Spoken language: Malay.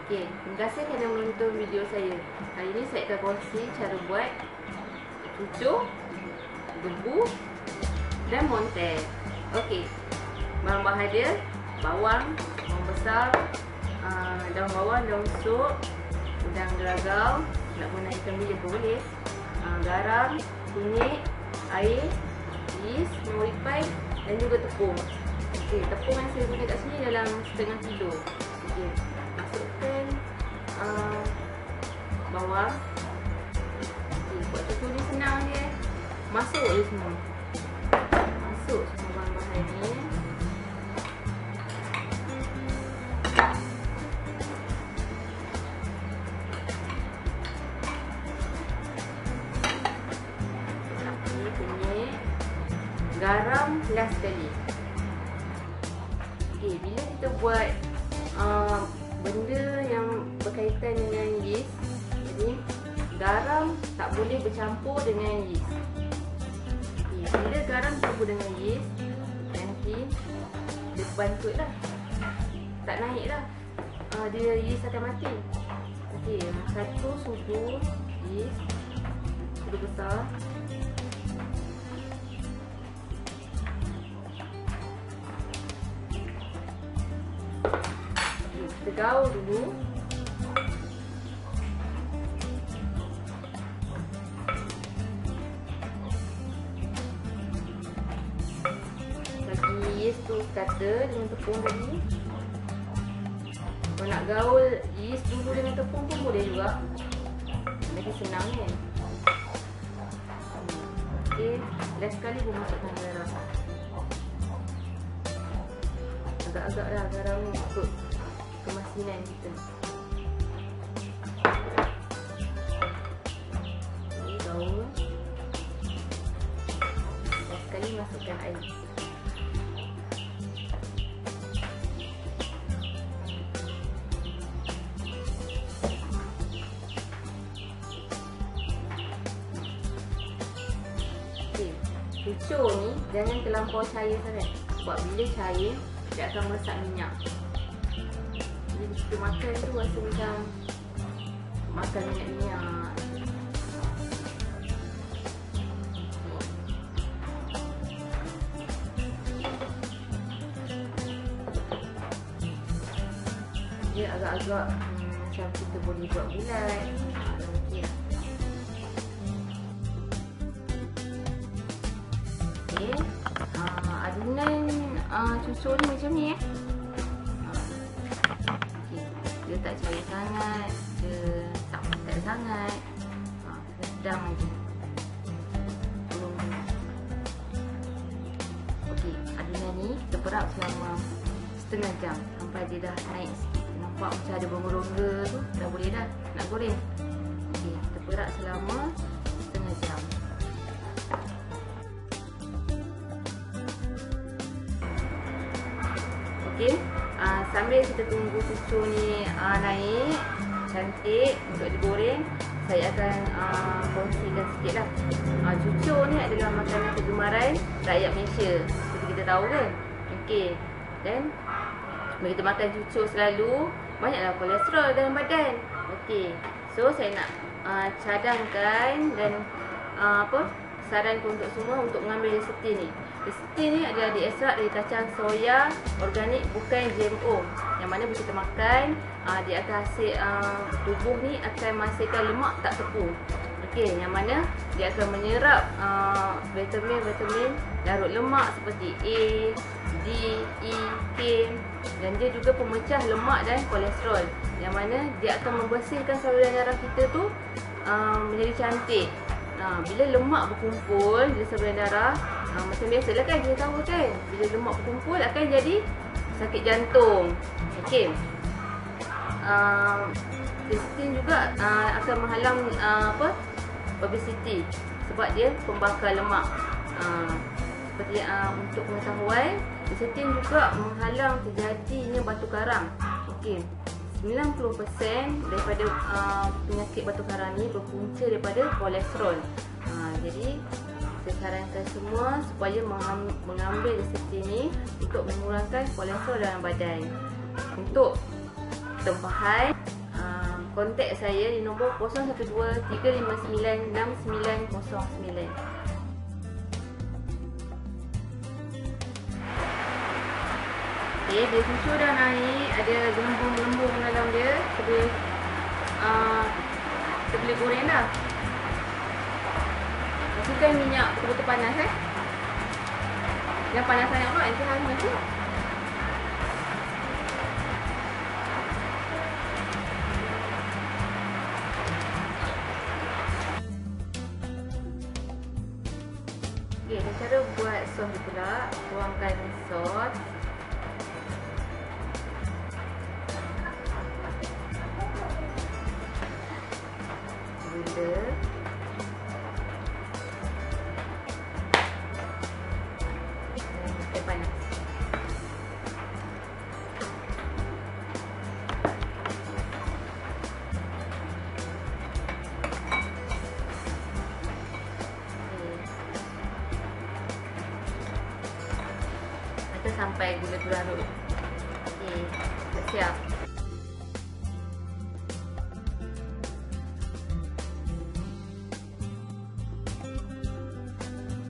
Okey, terima kasih kerana menonton video saya. Hari ini saya akan kongsi cara buat cucur, gebu dan montel. Okey, bahan-bahan dia bawang besar, daun bawang, daun sup, udang geragau, nak guna ikan bilik pun boleh, garam, kunyit, air, yeast, menguripai dan juga tepung. Okey, tepung yang saya guna kat sini dalam setengah kilo. Okey, masukkan bawang. Okey, buat cucur ni senang je. Masuk je semua. Masuk semua bahan-bahan ni. Kunyit, garam last sekali. Okey, bila kita buat benda yang berkaitan dengan yeast, jadi garam tak boleh bercampur dengan yeast. Okay, bila garam bercampur dengan yeast, nanti dia bantut lah, tak naik lah, dia yeast akan mati. Okey, satu sudu yeast, sudu besar. Kita gaul dulu. Bagi yeast tu kata dengan tepung tadi. Kalau nak gaul yeast dulu dengan tepung pun boleh juga. Lagi senang kan. Okey, last sekali pun masukkan garam. Agak-agak dah garam ni ikut kemasinan kita. Ini gaul. Dan sekali masukkan air. Okey, cucur ni jangan terlampau cair sangat. Sebab bila cair dia akan meresap minyak. Jadi kita makan tu rasa macam makan minyak-minyak. Dia agak-agak macam kita boleh buat bulat. Okey lah. Okey, adunan cucur ni macam ni dia tak cair sangat, dia tak padat sangat, sedang aja. Okey, adunan ni kita perap selama setengah jam sampai dia dah naik sikit. Nampak macam ada rongga-rongga tu, dah boleh dah nak goreng. Okey, kita perap selama setengah jam. Okey, sambil kita tunggu cucur ni naik cantik untuk digoreng, saya akan kongsikan sikit lah. Cucur ni adalah makanan kegemaran rakyat Malaysia, seperti kita tahu kan. Okey, dan bila kita makan cucur selalu, banyaklah kolesterol dalam badan. Okey, so saya nak cadangkan dan sarankan untuk semua untuk mengambil resepti ni. Resepti ni adalah diekstrak dari kacang soya organik, bukan GMO. Yang mana bila kita makan, dia akan hasil tubuh ni akan menghasilkan lemak tak tepung. Okey, yang mana dia akan menyerap vitamin-vitamin larut lemak seperti A, D, E, K, dan dia juga pemecah lemak dan kolesterol. Yang mana dia akan membersihkan saluran darah kita tu menjadi cantik. Bila lemak berkumpul di saluran darah, macam biasalah kan kita tahu kan, bila lemak berkumpul akan jadi sakit jantung. Okey, Lecithin juga akan menghalang obesity sebab dia pembakar lemak. Seperti untuk pengetahuan, lecithin juga menghalang terjadinya batu karang. Okey, 90% daripada penyakit batu karang ni berpunca daripada kolesterol. Jadi saya sarankan semua supaya mengambil resepti ini untuk mengurangkan kolesterol dalam badan. Untuk tempahan, kontak saya di nombor 0123596909. Okay, bila susu dah naik, ada gelembung-gelembung dalam dia, kita boleh goreng dah. Pastikan minyak betul-betul panas Jangan panas sangat pula, nanti hangus pula. Okay, cara buat sos ni pula, tuangkan sos. Gula. Dan air panas. Sampai gula tu larut. Okey, dah siap.